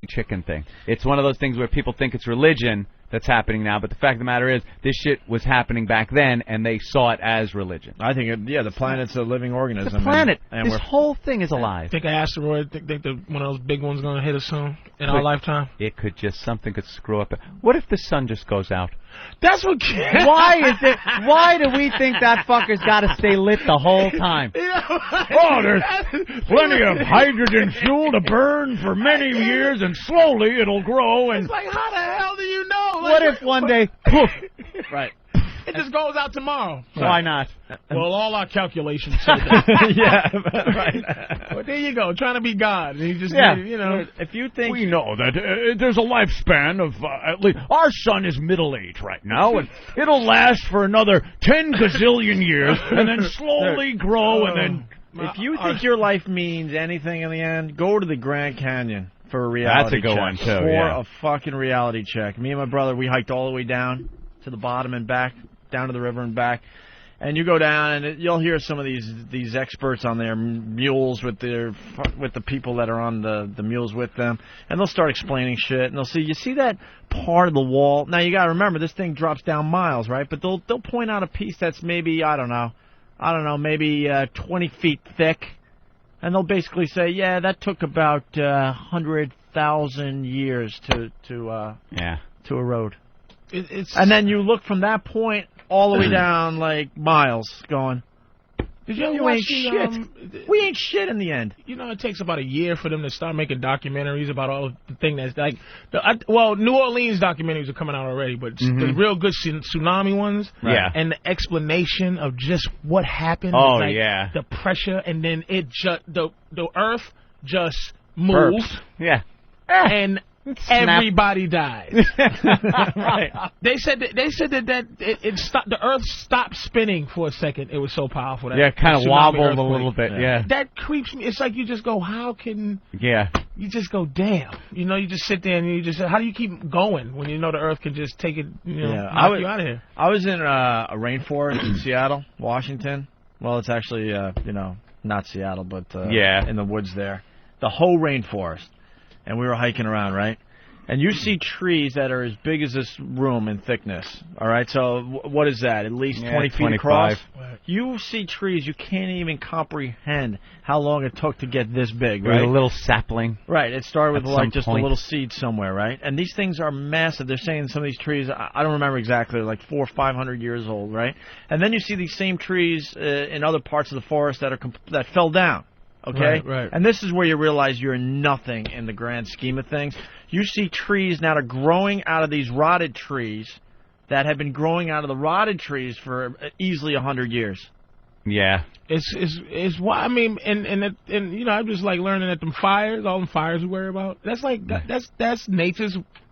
chicken thing. It's one of those things where people think it's religion that's happening now, but the fact of the matter is this shit was happening back then, and they saw it as religion. I think, the planet's a living organism. It's a planet. And this whole thing is alive. Think an asteroid, think one of those big ones going to hit us soon in our lifetime? It could something could screw up. What if the sun just goes out? That's what... Why do we think that fucker's got to stay lit the whole time? There's plenty of hydrogen fuel to burn for many years, and slowly it'll grow. And it's like, how the hell do you know? What if one day, poof? Right. It just goes out tomorrow. Why not? Well, all our calculations say that. Yeah, right. Well, there you go, trying to be God. And you just, if you think... We know that there's a lifespan of at least... Our sun is middle age right now, and it'll last for another 10 gazillion years, and then slowly grow, and then... If you think your life means anything in the end, go to the Grand Canyon for a reality check. That's a good one, too, For a fucking reality check. Me and my brother, we hiked all the way down to the bottom and back, down to the river and back. And you go down, and you'll hear some of these experts on their mules with the people that are on the mules with them, and they'll start explaining shit. And they'll say, "You see that part of the wall? Now you got to remember this thing drops down miles, right? But they'll point out a piece that's maybe maybe 20 feet thick, and they'll basically say, yeah, that took about 100,000 years to erode." And then you look from that point all the way down like miles, going, Did you ever watch shit? We ain't shit in the end. You know, it takes about a year for them to start making documentaries about all the thing that's like. New Orleans documentaries are coming out already, but the real good tsunami ones, and the explanation of just what happened. Oh, the pressure, and then it just the Earth just moved. Yeah, and everybody died. Right. They said that it stopped. The Earth stopped spinning for a second. It was so powerful. That kind of wobbled a little bit. Yeah, that creeps me. It's like you just go, how can? Yeah. You just go, damn. You know, you just sit there and you just, how do you keep going when you know the Earth can just take it? Knock you out of here. I was in a rainforest in Seattle, Washington. Well, it's actually not Seattle, but in the woods there, the whole rainforest. And we were hiking around, right? And you see trees that are as big as this room in thickness, all right? So what is that, at least 20 feet 25. across? You see trees, you can't even comprehend how long it took to get this big, right? A little sapling. Right, it started with just a little seed somewhere, right? And these things are massive. They're saying some of these trees, I don't remember exactly, like 400 or 500 years old, right? And then you see these same trees in other parts of the forest that fell down. Okay? Right. And this is where you realize you're nothing in the grand scheme of things. You see trees now that are growing out of these rotted trees that have been growing out of the rotted trees for easily 100 years. Yeah. It's why, I mean, and I'm just like learning that all them fires we worry about. That's like, that's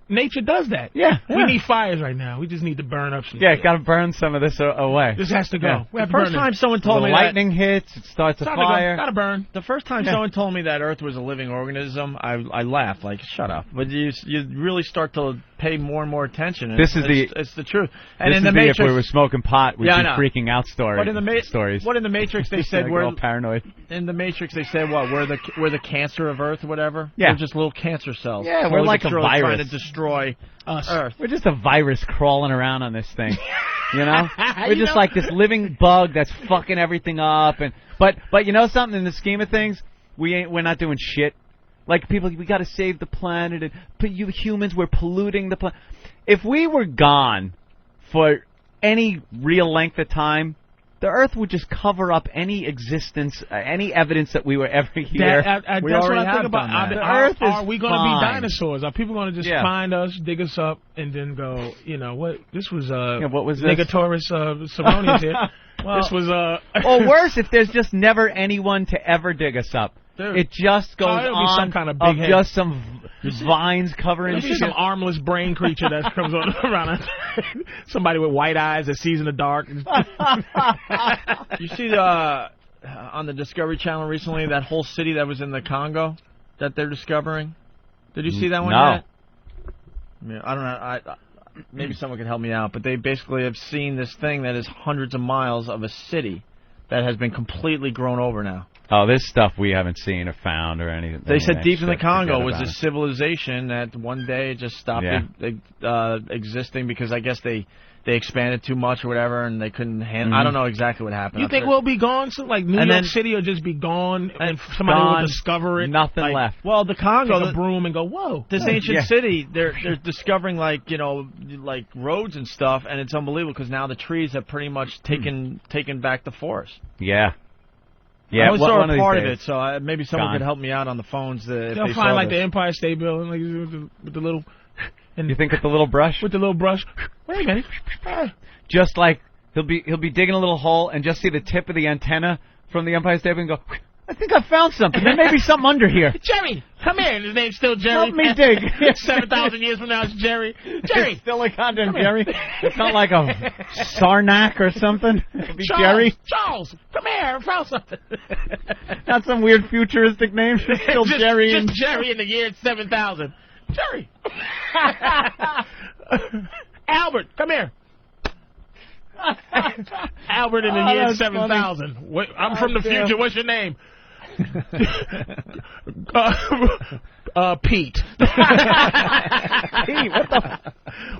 Nature does that. Yeah. We need fires right now. We just need to burn up some got to burn some of this away. This has to go. Yeah. The first time someone told me that lightning hits, it starts a fire. Got to burn. The first time someone told me that Earth was a living organism, I laughed, like, shut up. But you really start to pay more and more attention. And it's the truth. And in the Matrix, if we were smoking pot, we'd be freaking out stories. But in the stories. What in the Matrix they said we're all paranoid. In the Matrix they said what? We're the cancer of Earth or whatever. Yeah. We're just little cancer cells. Yeah, we're like a virus trying to destroy us. Earth. We're just a virus crawling around on this thing. You know? We're just like this living bug that's fucking everything up. But you know something? In the scheme of things, we're not doing shit. Like, people, we got to save the planet, and you humans, we're polluting the planet. If we were gone for any real length of time, the Earth would just cover up any existence, any evidence that we were ever here. That's what I think about. Are we going to be dinosaurs? Are people going to just find us, dig us up, and then go, you know, what? This was what was Negatoris Ceronius here. Well, this was or worse, if there's just never anyone to ever dig us up. Dude. It just goes on some kind of big head. Just some vines covering shit. Some armless brain creature that comes around. Somebody with white eyes that sees in the dark. You see on the Discovery Channel recently that whole city that was in the Congo that they're discovering? Did you see that one yet? I mean, I don't know. Maybe someone can help me out, but they basically have seen this thing that is hundreds of miles of a city that has been completely grown over now. Oh, this stuff we haven't seen or found or anything. They said deep in the shit, Congo forget was about a it. civilization that one day just stopped existing because I guess they expanded too much or whatever, and they couldn't handle. I don't know exactly what happened. You think we'll be gone soon? Like New York City will just be gone, and somebody will discover it? Nothing left. Well, the Congo, take a broom and go, whoa. This ancient city, they're discovering like roads and stuff, and it's unbelievable because now the trees have pretty much taken back the forest. Yeah. Yeah, I was sort of part of days. it, so maybe someone could help me out on the phones. They'll find like the Empire State Building, like with the little. And you think with the little brush? With the little brush. Wait a minute. Just like he'll be digging a little hole and just see the tip of the antenna from the Empire State Building and go, I think I found something. There may be something under here. Jerry, come here. His name's still Jerry. Help me dig. 7,000 years from now, it's Jerry. Jerry. It's still a goddamn Jerry. It's not like a Sarnak or something. It'll be Jerry. Charles, come here. I found something. Not some weird futuristic name. It's still Jerry. Just Jerry in the year 7,000. Jerry. Albert, come here. Albert in the year 7,000. I'm from the future. What's your name? Pete. Pete, what the?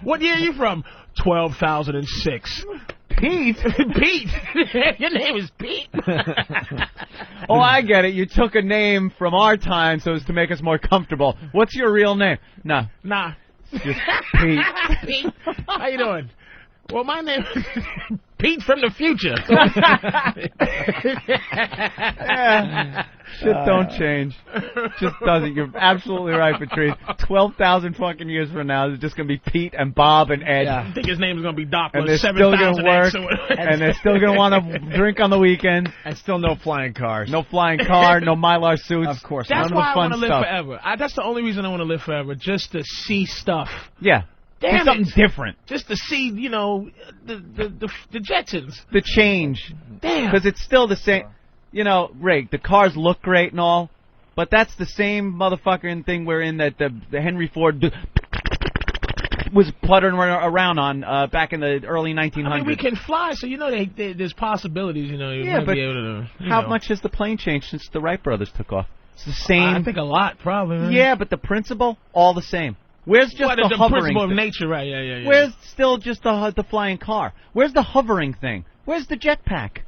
What year are you from? 12,006. Pete? Pete. Your name is Pete. Oh, I get it. You took a name from our time so as to make us more comfortable. What's your real name? Nah. Just Pete. Pete. How you doing? Well, my name is Pete from the future. Yeah. Shit don't change. Just doesn't. You're absolutely right, Patrice. 12,000 fucking years from now, there's just going to be Pete and Bob and Ed. Yeah. I think his name is going to be Doc. And they're still going to work. And they're still going to want to drink on the weekend. And still no flying cars. No flying car, no Mylar suits. Of course. That's none why of the I fun want to live stuff. forever. That's the only reason I want to live forever, just to see stuff. Yeah. Damn something different. Just to see, the Jetsons. The change. Damn. Because it's still the same. Rig, the cars look great and all, but that's the same motherfucking thing we're in that the Henry Ford was puttering around on back in the early 1900s. I mean, we can fly, so there's possibilities. You might but be able to. How much has the plane changed since the Wright brothers took off? It's the same. I think a lot, probably. Right? Yeah, but the principle, all the same. Where's just the hovering principle of thing? nature, right? Yeah. Where's still just the flying car? Where's the hovering thing? Where's the jetpack?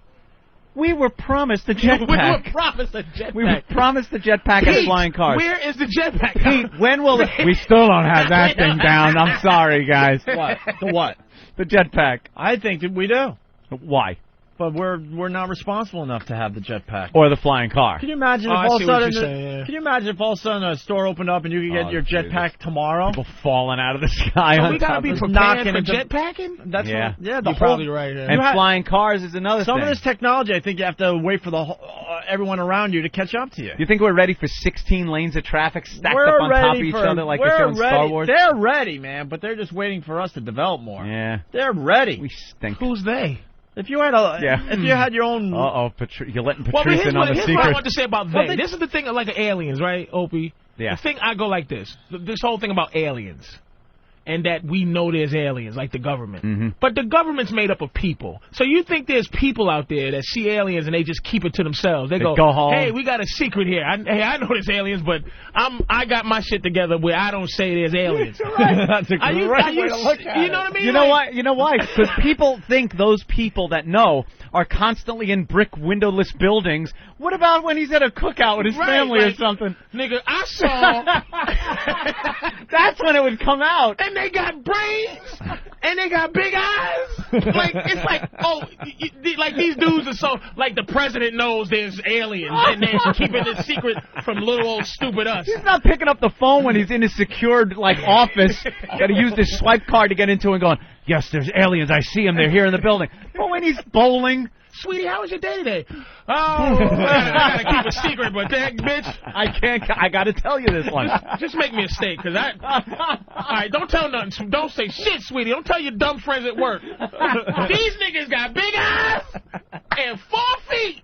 We were promised a jetpack. We were promised a jetpack. We were promised a jetpack and flying cars. Where is the jetpack? Pete, when will it? We still don't have that thing down. I'm sorry, guys. What? The what? The jetpack. I think that we do. Why? But we're not responsible enough to have the jetpack. Or the flying car. Can you imagine if all of a sudden? Can you imagine if all of a sudden a store opened up and you could get your jetpack tomorrow? People falling out of the sky. So we gotta be prepared for jetpacking. That's yeah. You're probably right. Yeah. And flying cars is another thing. Some of this technology, I think you have to wait for everyone around you to catch up to you. You think we're ready for 16 lanes of traffic stacked up on top of each other like they show in Star Wars? They're ready, man, but they're just waiting for us to develop more. Yeah. They're ready. We stink. Who's they? If you had if you had your own... you're letting Patrice in on the secret. Here's what I want to say about they. This is the thing like aliens, right, Opie? Yeah. The thing, I go like this. This whole thing about aliens. And that we know there's aliens, like the government. Mm-hmm. But the government's made up of people. So you think there's people out there that see aliens and they just keep it to themselves. They go home. Hey, we got a secret here. I know there's aliens, but I got my shit together where I don't say there's aliens. Right. That's a great way to look at it. You know what I mean? You know why? You know why? Because people think those people that know are constantly in brick windowless buildings. What about when he's at a cookout with his family or something? Nigga, I saw... That's when it would come out. And they got brains, and they got big eyes. It's like, like these dudes are so, like the president knows there's aliens, and they're keeping it secret from little old stupid us. He's not picking up the phone when he's in his secured, office. Got to use this swipe card to get into and going, yes, there's aliens. I see them. They're here in the building. But when he's bowling... Sweetie, how was your day today? Oh, I gotta keep a secret, but that bitch, I gotta tell you this one. Just make me a steak, all right, don't tell nothing. Don't say shit, sweetie. Don't tell your dumb friends at work. These niggas got big eyes and 4 feet.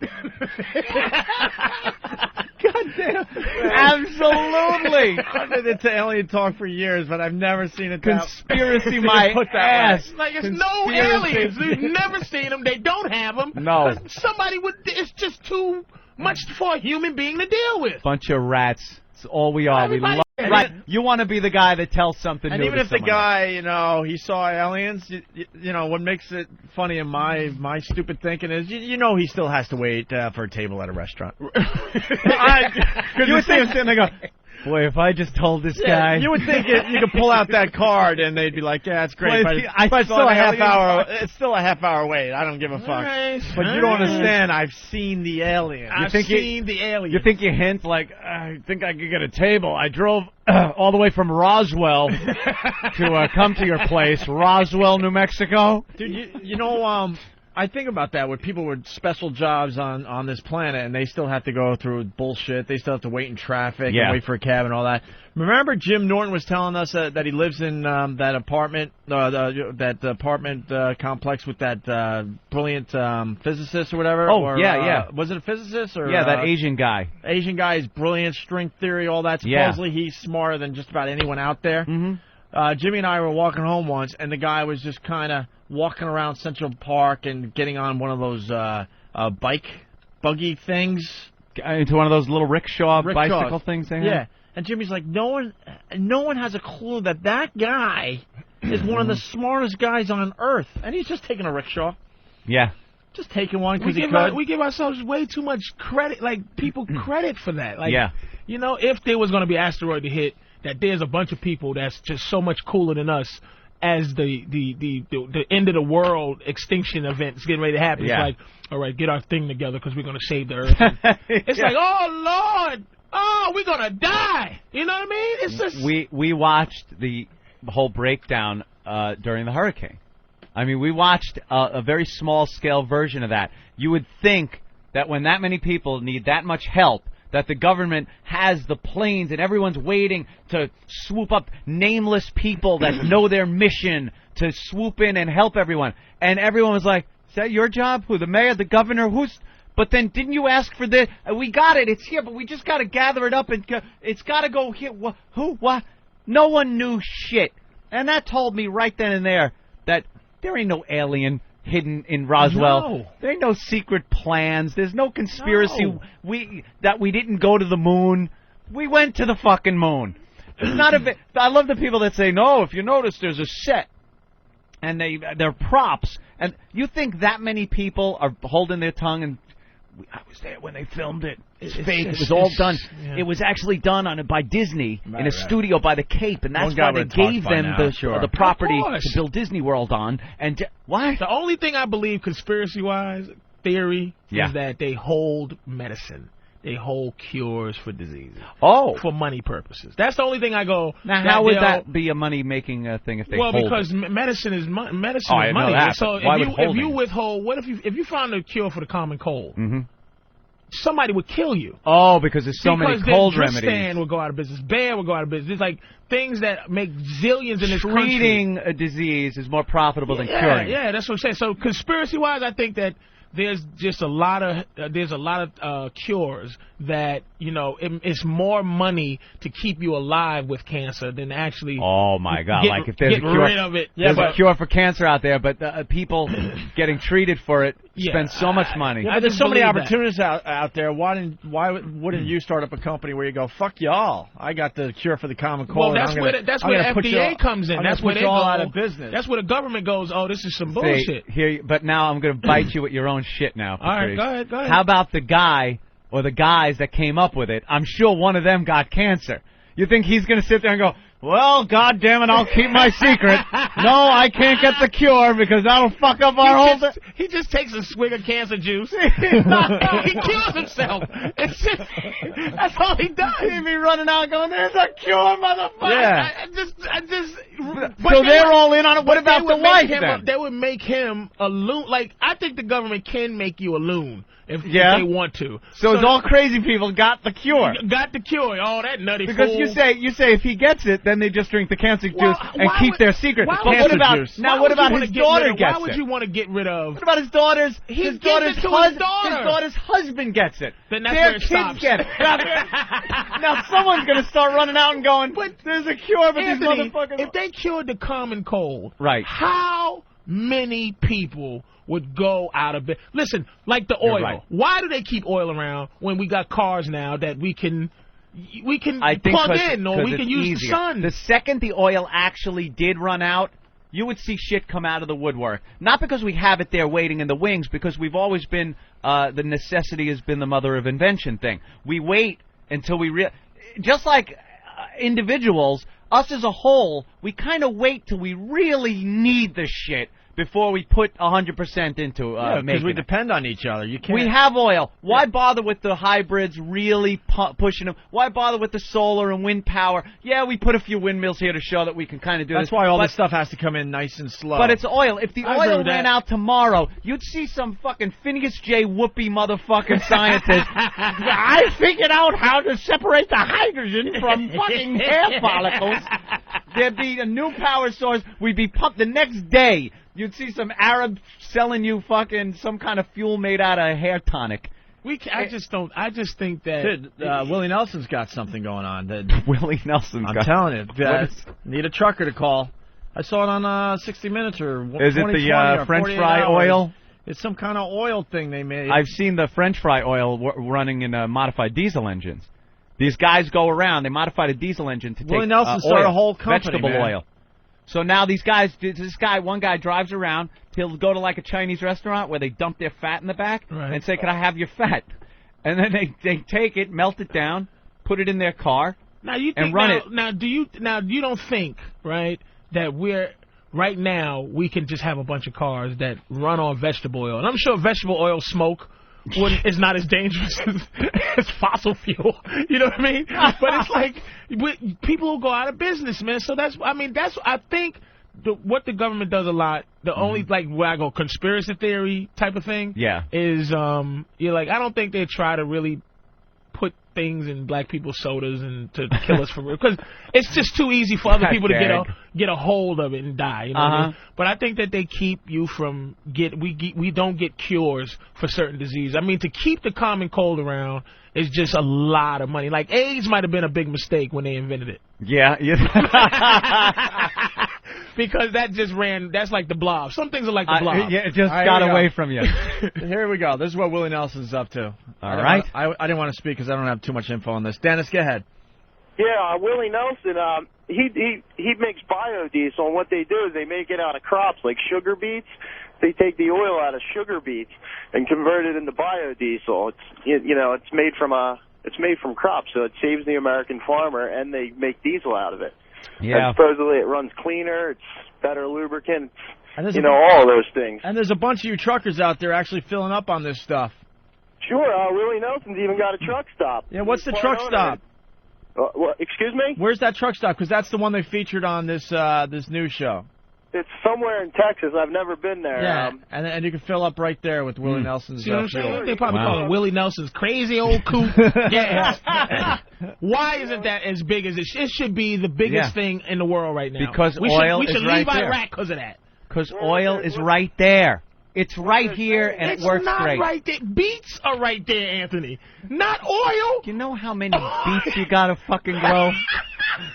God damn. Absolutely. I've been into alien talk for years, but I've never seen it. Conspiracy my ass. Like, it's no aliens. You've never seen them. They don't have them. No. Somebody would... It's just too much for a human being to deal with. Bunch of rats. It's all we are. Everybody- We love right. You want to be the guy that tells something And new even to if the someone else. guy, he saw aliens, you know, what makes it funny in my stupid thinking is, he still has to wait for a table at a restaurant. You would see him sitting there and go, boy, if I just told this guy. You would think you could pull out that card and they'd be like, yeah, it's great, Well, but I it's saw still a an half alien. hour. It's still a half hour wait. I don't give a fuck. Right. But you don't understand. I've seen the alien. I've seen the alien. You think you hint like, I think I could get a table. I drove all the way from Roswell to come to your place, Roswell, New Mexico. Dude, I think about that with people with special jobs on this planet, and they still have to go through bullshit. They still have to wait in traffic and wait for a cab and all that. Remember Jim Norton was telling us that he lives in that apartment complex with that brilliant physicist or whatever? Oh, or, yeah. Was it a physicist? Or, Yeah, that Asian guy. Asian guy is brilliant, string theory, all that. Supposedly he's smarter than just about anyone out there. Mm-hmm. Jimmy and I were walking home once, and the guy was just kind of walking around Central Park and getting on one of those buggy things. Into one of those little rickshaw bicycle things they have? Yeah. And Jimmy's like, no one has a clue that guy is one of the smartest guys on earth. And he's just taking a rickshaw. Yeah. Just taking one because he could. We give ourselves way too much credit, like people credit for that. Like, Yeah. If there was going to be an asteroid to hit, that there's a bunch of people that's just so much cooler than us as the end of the world extinction event is getting ready to happen. Yeah. It's like, all right, get our thing together because we're going to save the Earth. It's like, oh, Lord, we're going to die. You know what I mean? It's just... We watched the whole breakdown during the hurricane. I mean, we watched a very small-scale version of that. You would think that when that many people need that much help, that the government has the planes and everyone's waiting to swoop up nameless people that know their mission to swoop in and help everyone. And everyone was like, is that your job? Who, the mayor, the governor? But then didn't you ask for this? We got it. It's here, but we just got to gather it up and it's got to go here. Who? What? No one knew shit. And that told me right then and there that there ain't no alien hidden in Roswell. No. There ain't no secret plans. There's no conspiracy. No. We didn't go to the moon. We went to the fucking moon. It's not I love the people that say, no, if you notice there's a set and they're props. And you think that many people are holding their tongue and I was there when they filmed it. It's fake. It was all done. Yeah. It was actually done by Disney in a studio by the Cape, and that's why they gave them the property to build Disney World on. And why? The only thing I believe, conspiracy-wise, theory, is that they hold medicine. They hold cures for diseases. Oh. For money purposes. That's the only thing I go. Now, how would that be a money-making thing if they hold it? Well, because medicine is money. I know that. So if you withhold, if you found a cure for the common cold, somebody would kill you. Oh, because there's so many cold remedies. Dristan would go out of business. Bayer would go out of business. It's like things that make zillions in this country. Treating a disease is more profitable than curing. Yeah, that's what I'm saying. So conspiracy-wise, I think that there's just a lot of cures that it's more money to keep you alive with cancer than actually. Oh my God! Like if there's a cure, rid of it. There's a cure for cancer out there, but people getting treated for it spend so much money. There's so many opportunities out there. Why wouldn't you start up a company where you go, fuck y'all? I got the cure for the common cold. Well, that's where the FDA comes in. That's where they go out of business. That's where the government goes. Oh, this is some bullshit. But now I'm going to bite you with your own shit now, Patrice. All right, go ahead. How about the guy or the guys that came up with it? I'm sure one of them got cancer. You think he's going to sit there and go, well, God damn it, I'll keep my secret. No, I can't get the cure because that'll fuck up our whole thing. He just takes a swig of cancer juice. He kills himself. That's all he does. He'd be running out going, there's a cure, motherfucker. Yeah. So they're all in on it. What about the wife then? They would make him a loon. Like, I think the government can make you a loon. If they want to. So it's all crazy people got the cure. Got the cure. All that nutty because fool. you say if he gets it, then they just drink the cancer juice and keep their secret. What about his daughter gets it? Why would you want to get rid of? What about his daughter's? His daughter's husband gets it. Then that's their where it kids stops. Get it. Now someone's going to start running out and going, but there's a cure, but Anthony, these motherfuckers. If they cured the common cold, right? How many people would go out of bed. Listen, like the oil. Right. Why do they keep oil around when we got cars now that we can I think plug in or we it's can use easier. the sun? The second the oil actually did run out, you would see shit come out of the woodwork. Not because we have it there waiting in the wings, because we've always been the necessity has been the mother of invention thing. We wait until we just like individuals, us as a whole, we kind of wait till we really need the shit before we put 100% into because we it. depend on each other. You can't. We have oil. Why bother with the hybrids really pushing them? Why bother with the solar and wind power? Yeah, we put a few windmills here to show that we can kind of do this. That's why all this stuff has to come in nice and slow. But it's oil. If the I agree oil with ran that. out tomorrow, you'd see some fucking Phineas J. Whoopi motherfucking scientist. I figured out how to separate the hydrogen from fucking hair follicles. There'd be a new power source. We'd be pumped the next day. You'd see some Arab selling you fucking some kind of fuel made out of hair tonic. I just think that Dude, Willie Nelson's got something going on. That Willie Nelson's I'm got. telling you, need a trucker to call. I saw it on 60 Minutes or Is it 2020 the or French 48 fry hours. oil? It's some kind of oil thing they made. I've seen the French fry oil running in modified diesel engines. These guys go around. They modified a diesel engine to Willie take Nelson started oil, a whole company, vegetable man. oil. So now these guys, one guy drives around. He'll go to like a Chinese restaurant where they dump their fat in the back and say, "Can I have your fat?" And then they take it, melt it down, put it in their car, and run it. Now, you don't think, right, that right now we can just have a bunch of cars that run on vegetable oil? And I'm sure vegetable oil smoke is not as dangerous as fossil fuel. You know what I mean? But it's like people will go out of business, man. So I think what the government does a lot. The only where I go conspiracy theory type of thing. Yeah. Is you're like, I don't think they try to really put things in black people's sodas and to kill us for real, because it's just too easy for other people to get a hold of it and die. You know what I mean? But I think that they keep you from we don't get cures for certain diseases. I mean, to keep the common cold around is just a lot of money. Like AIDS might have been a big mistake when they invented it. Yeah. Because that's like the blob. Some things are like the blob. It just got away from you. Here we go. This is what Willie Nelson's up to. All right. I didn't want to speak because I don't have too much info on this. Dennis, go ahead. Yeah, Willie Nelson, he makes biodiesel, and what they do is they make it out of crops like sugar beets. They take the oil out of sugar beets and convert it into biodiesel. It's made from crops, so it saves the American farmer, and they make diesel out of it. Yeah. And supposedly it runs cleaner, it's better lubricant, And all those things. And there's a bunch of you truckers out there actually filling up on this stuff. Sure, Willie Nelson's even got a truck stop. Yeah, what's the truck stop? Excuse me? Where's that truck stop? Because that's the one they featured on this news show. It's somewhere in Texas. I've never been there. Yeah, and you can fill up right there with Willie Nelson's See what I'm saying? fuel. They probably call it Willie Nelson's crazy old coupe gas. Why isn't that as big as it should? It should be the biggest thing in the world right now. Because we oil should is right leave there. Iraq because of that. Because oil is right there. It's right here, and It's it works not great. right there. Beets are right there, Anthony. Not oil. Do you know how many beets you gotta fucking grow?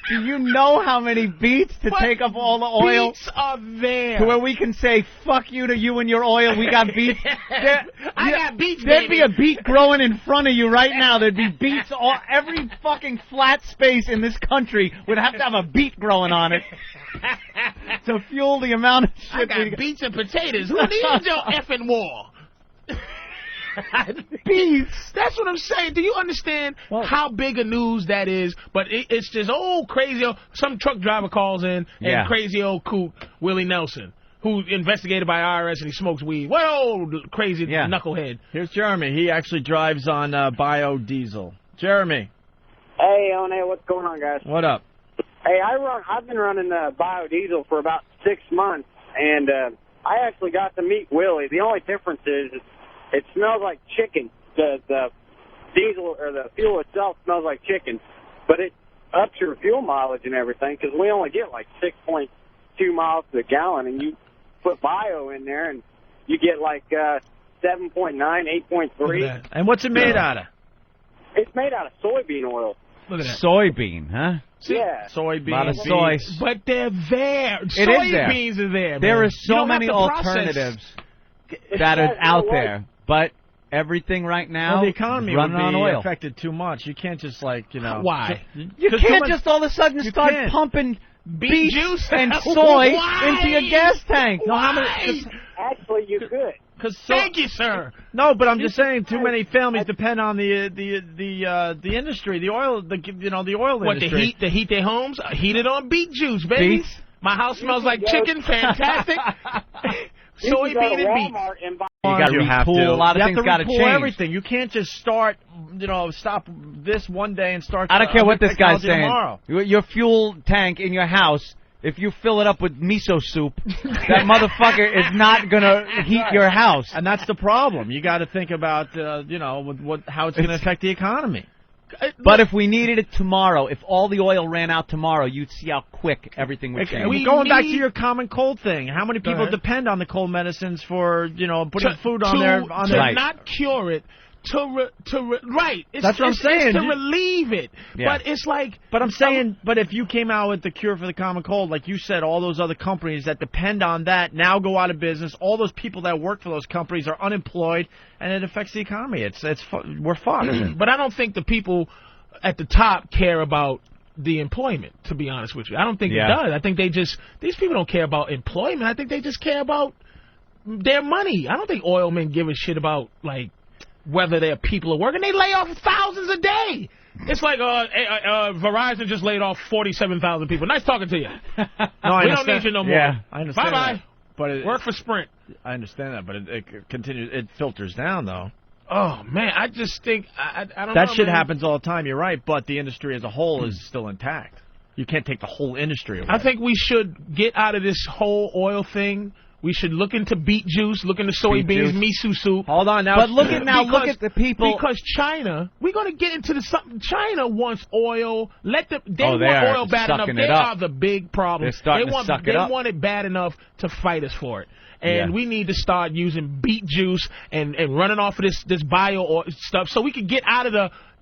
Do you know how many beets to take up all the oil? Beets are there. To where we can say, fuck you to you and your oil, we got beets. I got beets, There'd baby. be a beet growing in front of you right now. There'd be beets every fucking flat space in this country would have to have a beet growing on it to fuel the amount of shit. I got beets and potatoes. Who needs your effing war? Beets. That's what I'm saying. Do you understand how big a news that is? But it's just crazy. Some truck driver calls in and crazy old coot Willie Nelson, who's investigated by IRS and he smokes weed. Whoa, crazy knucklehead. Here's Jeremy. He actually drives on biodiesel. Jeremy. Hey, O'Neal, what's going on, guys? What up? Hey, I've been running biodiesel for about 6 months, and I actually got to meet Willie. The only difference is it smells like chicken. The diesel or the fuel itself smells like chicken, but it ups your fuel mileage and everything because we only get like 6.2 miles to the gallon, and you put bio in there and you get like 7.9, 8.3. And what's it made out of? It's made out of soybean oil. Look at that. Soybean, huh? Yeah. Soybeans. A lot of soy. But they're there. It is there. Soybeans are there. There man. are so You don't have many to process. alternatives that are out there, but everything right now the economy is running would on be oil. affected too much. You can't just like, Why? You can't just all of a sudden start pumping beet juice and soy Why? into your gas tank. No, how many? Actually, you could. Thank you, sir. No, but I'm just saying, too many families depend on the industry, the oil, the oil What, industry. to heat their homes? Heat it on beet juice, baby. Beets? My house smells like chicken. Fantastic. Soybean and beet. Walmart and buy. You got to retool. A lot of things got to change. Everything. You can't just start, stop this one day and start. I don't care what this guy's saying. Tomorrow. Your fuel tank in your house, if you fill it up with miso soup, that motherfucker is not going to heat your house. And that's the problem. You got to think about, how it's going to affect the economy. But if we needed it tomorrow, if all the oil ran out tomorrow, you'd see how quick everything would change. Going back to your common cold thing, how many people depend on the cold medicines for, putting food on their... To not cure it, right. That's what I'm saying. It's to relieve it. Yeah. But it's like... But I'm saying, but if you came out with the cure for the common cold, like you said, all those other companies that depend on that now go out of business. All those people that work for those companies are unemployed, and it affects the economy. We're fucked. But I don't think the people at the top care about the employment, to be honest with you. I don't think it does. I think these people don't care about employment. I think they just care about their money. I don't think oil men give a shit about, like, whether their people are working. They lay off thousands a day. It's like Verizon just laid off 47,000 people. Nice talking to you. No, we don't need you no more. Yeah, I understand. Bye-bye. That. But work for Sprint. I understand that, but it continues. It filters down, though. Oh, man, I just think, I don't know. That shit happens all the time, you're right, but the industry as a whole is still intact. You can't take the whole industry away. I think we should get out of this whole oil thing. We should look into beet juice, look into soybeans, miso soup. Hold on now. But look at the people. Because China, we're going to get into China wants oil. They want are oil bad enough. sucking They it up. are the big problem. They're starting to suck it up. They want it bad enough to fight us for it. And we need to start using beet juice and running off of this bio oil stuff so we can get out of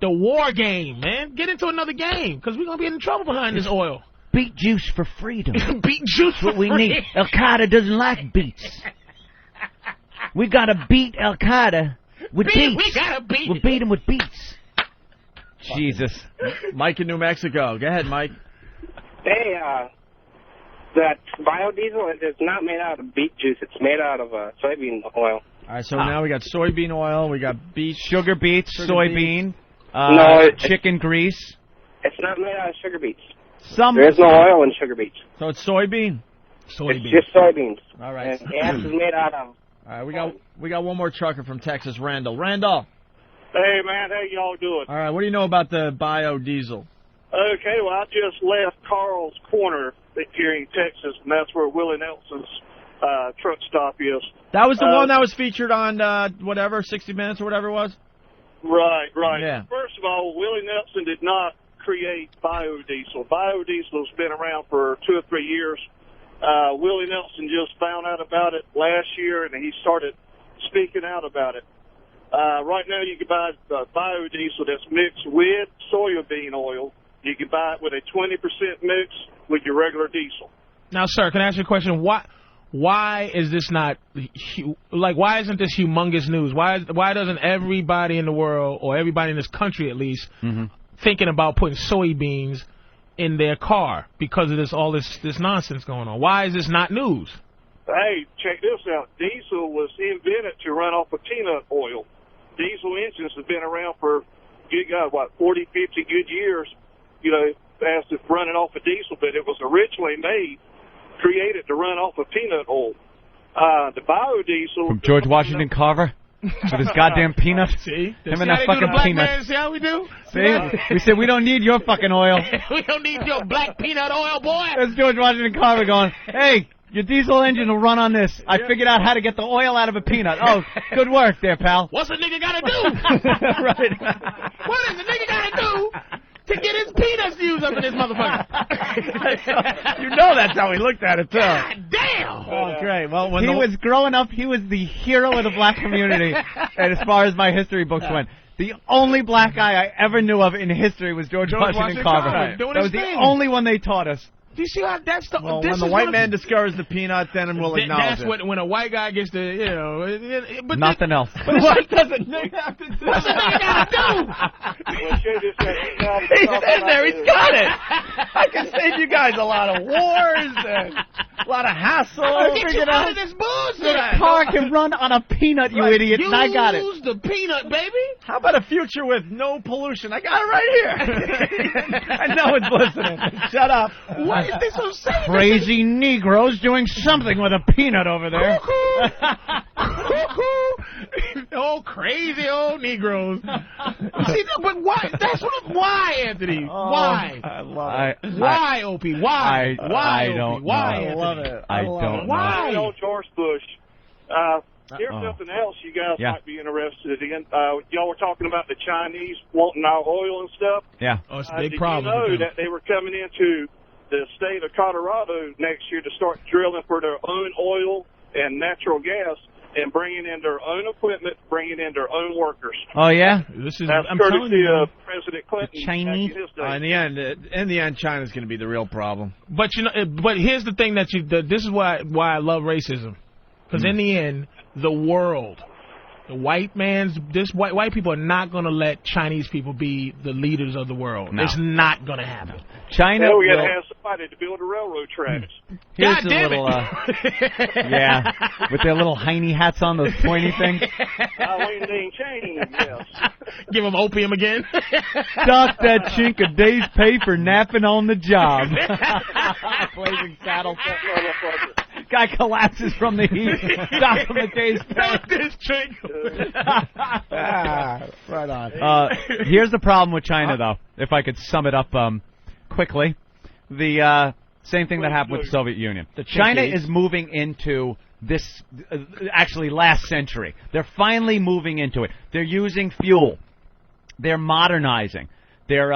the war game, man. Get into another game because we're going to be in trouble behind this oil. Beet juice for freedom. Beet juice for what we need. Al Qaeda doesn't like beets. We got to beat Al Qaeda with beets. We got to beat. We'll beat them with beets. Jesus. Mike in New Mexico. Go ahead, Mike. Hey, that biodiesel is not made out of beet juice. It's made out of soybean oil. All right, so now we got soybean oil, we got beets, sugar beets, soybean, chicken grease. It's not made out of sugar beets. There is no oil in sugar beets. So it's soybean. It's just soybeans. All right. And gas is made out of. All right, we got one more trucker from Texas, Randall. Randall. Hey man, how y'all doing? All right, what do you know about the biodiesel? Okay, well I just left Carl's Corner here in Texas, and that's where Willie Nelson's truck stop is. That was the one that was featured on 60 Minutes or whatever it was? Right. Yeah. First of all, Willie Nelson did not create biodiesel. Biodiesel's been around for 2 or 3 years. Willie Nelson just found out about it last year, and he started speaking out about it. Right now you can buy biodiesel that's mixed with soybean oil. You can buy it with a 20% mix with your regular diesel. Now, sir, can I ask you a question? Why is this not, why isn't this humongous news? Why doesn't everybody in the world, or everybody in this country at least, thinking about putting soybeans in their car because of all this nonsense going on? Why is this not news? Hey, check this out. Diesel was invented to run off of peanut oil. Diesel engines have been around for, 40, 50 good years, as it's running off of diesel, but it was originally created to run off of peanut oil. The biodiesel... From George Washington Carver? With his goddamn peanut. See? Him and that fucking peanut. See how we do? See? We said we don't need your fucking oil. We don't need your black peanut oil, boy. That's George Washington Carver going, hey, your diesel engine will run on this. I figured out how to get the oil out of a peanut. Oh, good work there, pal. What's a nigga gotta do? Right. What does a nigga gotta do to get his peanuts used up in this motherfucker? That's how he looked at it, too. God damn! Oh, great. Well, when he was growing up, he was the hero of the black community, and as far as my history books went. The only black guy I ever knew of in history was George Washington Carver. Carver, doing That was his the thing. only one they taught us. Do you see how that's the? Well, this when the is white what- man discovers the peanut, then we'll acknowledge That's it. when a white guy gets to, but Nothing else. What does a nigga have to do? What's the nigga gotta do? Well, Jay just said He's in there. He's got it. I can save you guys a lot of wars and a lot of hassle. Get you out of this bullshit. The car can run on a peanut, you idiot, and I got it. Use the peanut, baby. How about a future with no pollution? I got it right here. I know it's listening. Shut up. What is this so sad? Crazy Negroes doing something with a peanut over there. Oh, crazy old Negroes. See, but why? That's what. Why, Anthony? Why? I love it. Why, Opie? Why? I Opie? don't Why, know. Anthony? I love it. I love don't it. know. Why? Hey, old George Bush. Here's something else you guys Yeah. might be interested in. Y'all were talking about the Chinese wanting our oil and stuff. Yeah. Oh, it's a big Did problem. you know with them. that they were coming into the state of Colorado next year to start drilling for their own oil and natural gas and bringing in their own equipment, bringing in their own workers? Oh, yeah? This is. That's I'm telling courtesy you. of President Clinton. The Chinese? back in his day. In the end, China's going to be the real problem. But but here's the thing that this is why I love racism, because in the end, the world, the white people are not going to let Chinese people be the leaders of the world. No. It's not going to happen. China Well, we got to will- have somebody to build the railroad tracks. Here's God a damn little, it! yeah, with their little hiney hats on, those pointy things. Wayne Dean Chain, yes. Give them opium again. Dock that chink a day's pay for napping on the job. Blazing saddle. Guy collapses from the heat. Dock him a day's pay. Not this trick. Right on. Here's the problem with China, though, if I could sum it up quickly. The same thing that happened with the Soviet Union. China is moving into this, actually last century. They're finally moving into it. They're using fuel. They're modernizing. Their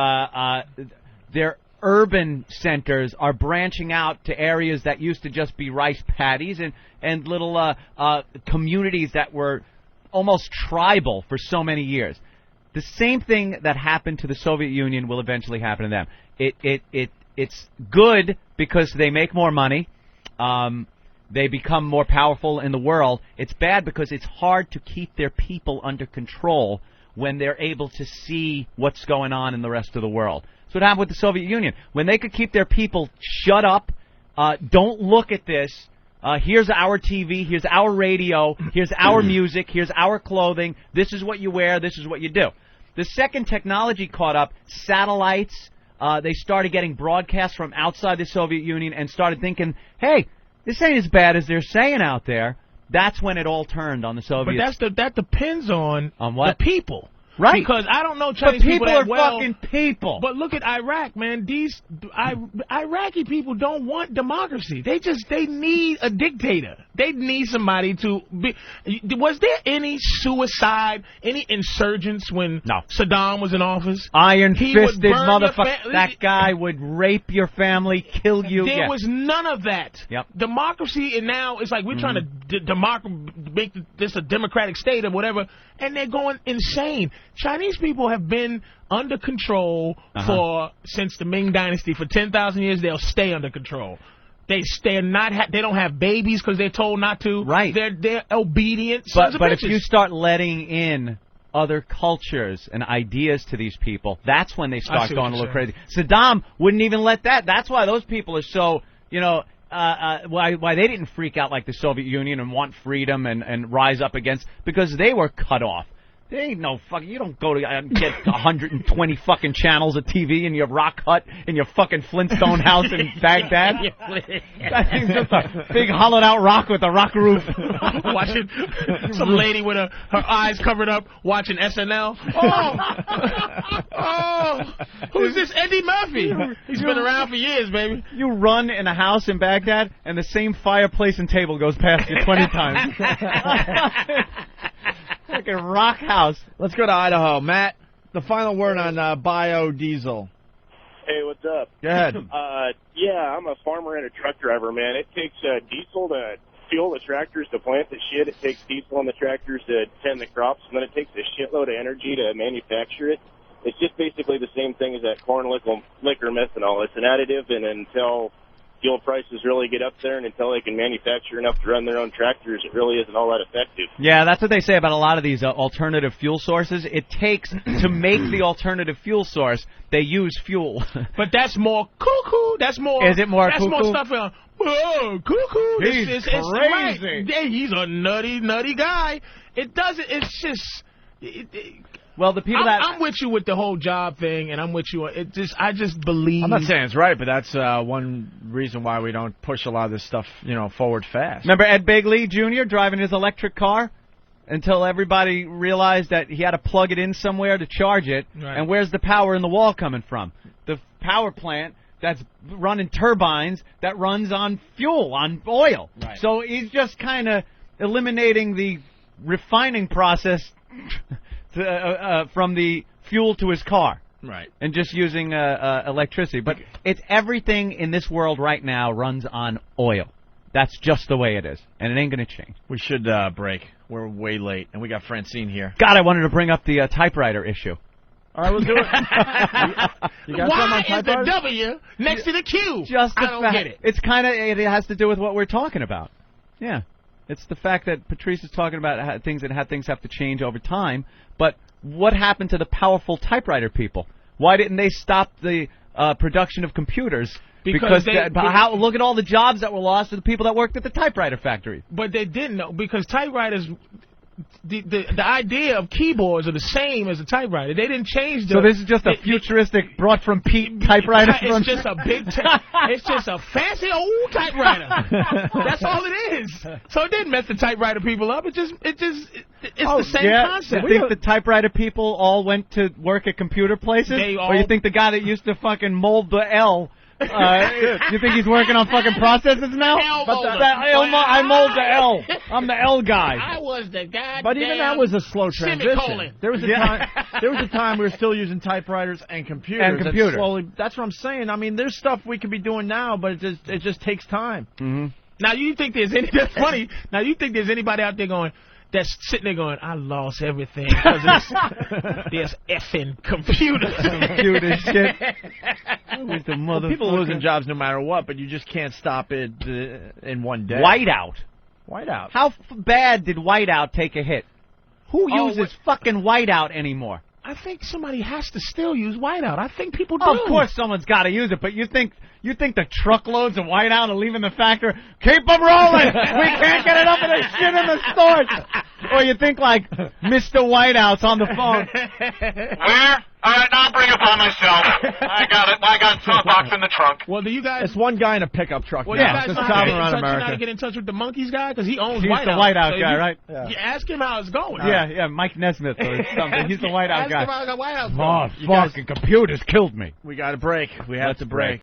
urban centers are branching out to areas that used to just be rice paddies and little communities that were almost tribal for so many years. The same thing that happened to the Soviet Union will eventually happen to them. It's good because they make more money. They become more powerful in the world. It's bad because it's hard to keep their people under control when they're able to see what's going on in the rest of the world. That's what happened with the Soviet Union. When they could keep their people shut up, don't look at this, here's our TV, here's our radio, here's our music, here's our clothing, this is what you wear, this is what you do. The second technology caught up, satellites, they started getting broadcasts from outside the Soviet Union and started thinking, hey, this ain't as bad as they're saying out there. That's when it all turned on the Soviets. But that depends on what? the people. Right. Because I don't know But Chinese people that are well. fucking people. But look at Iraq, man. These Iraqi people don't want democracy. They need a dictator. They need somebody to be. Was there any suicide, any insurgents when Saddam was in office? Iron-fisted burn your motherfucker. That guy would rape your family, kill you. There was none of that. Yep. Democracy, and now it's like we're trying to make this a democratic state or whatever, and they're going insane. Chinese people have been under control since the Ming Dynasty for 10,000 years. They'll stay under control. They don't have babies because they're told not to. Right. They're obedient. But if you start letting in other cultures and ideas to these people, that's when they start going a little crazy. Saddam wouldn't even let that. That's why those people are so, why they didn't freak out like the Soviet Union and want freedom and rise up against, because they were cut off. There ain't no fucking. You don't go to get 120 fucking channels of TV in your rock hut in your fucking Flintstone house in Baghdad. That thing's just a big hollowed out rock with a rock roof. Watching some lady with her eyes covered up watching SNL. Oh, who's this Eddie Murphy? He's been around for years, baby. You run in a house in Baghdad, and the same fireplace and table goes past you 20 times. Like a rock house. Let's go to Idaho. Matt, the final word on biodiesel. Hey, what's up? Go ahead. Yeah, I'm a farmer and a truck driver, man. It takes diesel to fuel the tractors to plant the shit. It takes people on the tractors to tend the crops, and then it takes a shitload of energy to manufacture it. It's just basically the same thing as that corn liquor methanol. It's an additive, and until fuel prices really get up there and until they can manufacture enough to run their own tractors, it really isn't all that effective. Yeah, that's what they say about a lot of these alternative fuel sources. It takes, to make the alternative fuel source, they use fuel. But that's more cuckoo. That's more. Is it more that's cuckoo? That's more stuff. Whoa, cuckoo. He's crazy. Right. Yeah, he's a nutty guy. It doesn't. It's just. Well, the people I'm with you with the whole job thing, and I'm with you. I just believe. I'm not saying it's right, but that's one reason why we don't push a lot of this stuff, forward fast. Remember Ed Begley Jr. driving his electric car until everybody realized that he had to plug it in somewhere to charge it. Right. And where's the power in the wall coming from? The power plant that's running turbines that runs on fuel, on oil. Right. So he's just kind of eliminating the refining process from the fuel to his car. Right. And just using electricity. But it's everything in this world right now runs on oil. That's just the way it is. And it ain't going to change. We should break. We're way late. And we got Francine here. God, I wanted to bring up the typewriter issue. All right, we'll do it. you got Why is the W next to the Q? I don't get it. It's kind of, it has to do with what we're talking about. Yeah. It's the fact that Patrice is talking about how things have to change over time. But what happened to the powerful typewriter people? Why didn't they stop the production of computers? Because look at all the jobs that were lost to the people that worked at the typewriter factory. But they didn't know, because typewriters, the idea of keyboards are the same as a typewriter. They didn't change the... So this is just a futuristic, brought from Pete typewriter? It's just a it's just a fancy old typewriter. That's all it is. So it didn't mess the typewriter people up. It's the same concept. You think the typewriter people all went to work at computer places? Or you think the guy that used to fucking mold the L... you think he's working on fucking processes now? I mold the L. I'm the L guy. I was the guy. But even that was a slow transition. There was a time we were still using typewriters and computers. Slowly, that's what I'm saying. I mean, there's stuff we could be doing now, but it just takes time. Mm-hmm. Now you think that's funny? Now you think there's anybody out there that's sitting there going, I lost everything because there's effing computers. Computer shit. People are losing jobs no matter what, but you just can't stop it in one day. Whiteout. How bad did Whiteout take a hit? Who uses fucking Whiteout anymore? I think somebody has to still use Whiteout. I think people do. Of course someone's got to use it, but you think the truckloads of Whiteout are leaving the factory? Keep them rolling! We can't get enough of this shit in the stores! Or you think, like, Mr. Whiteout's on the phone. Where? All right, I'll bring it by myself. I got it. I got a box in the trunk. Well, do you guys... It's one guy in a pickup truck. Well, yeah, you guys know how to get in touch with the Monkeys guy? Because he owns Whiteout. He's the Whiteout guy, right? Yeah. You ask him how it's going. Yeah, Mike Nesmith or something. He's the Whiteout guy. Ask him how Whiteout's going. Fucking computers killed me. We got to break. We have to break.